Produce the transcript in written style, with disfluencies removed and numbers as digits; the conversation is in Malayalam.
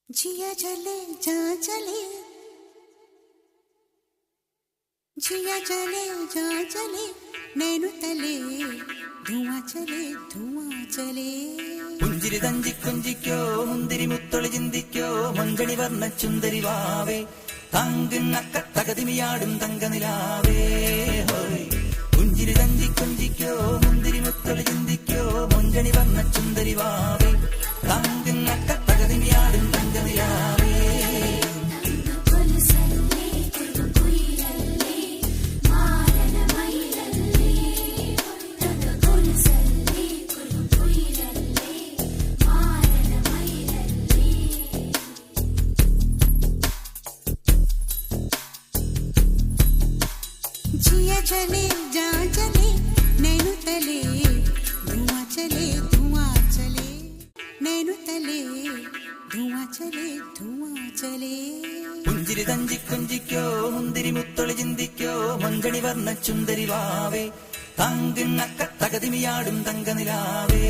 जिया चले जहाँ चले, जिया चले जहाँ चले, नैनु तले धुआं चले धुआं चले. പുഞ്ചിരി തഞ്ചി കൊഞ്ചിക്കോ മുന്തിരി മുത്തൊളി ചിന്തിക്കോ മഞ്ചണി വർണ്ണ ചുന്ദരി വാവേ തങ്കുന്നക്ക തകതിമിയാടും തങ്കനിലാവേ. പുഞ്ചിരി തഞ്ചി കൊഞ്ചിക്കോ മുന്തിരി മുത്തൊളി ചിന്തിക്കോ മഞ്ചണി വർണ്ണ ചുന്ദരി വാവേ തങ്കുന്നക്ക തകതിമിയാടും തങ്കനിലാവേ. जिया चले जहाँ चले, नैनु तले धुआं चले धुआं चले, नैनु तले धुआं चले धुआं चले. പുഞ്ചിരി തഞ്ചി കൊഞ്ചിക്കോ മുന്തിരി മുത്തൊളി ചിന്തിക്കോ മഞ്ചണി വർണ്ണ ചുന്ദരി വാവേ തങ്കുന്നക്ക തകതിമിയാടും തങ്കനിലാവേ.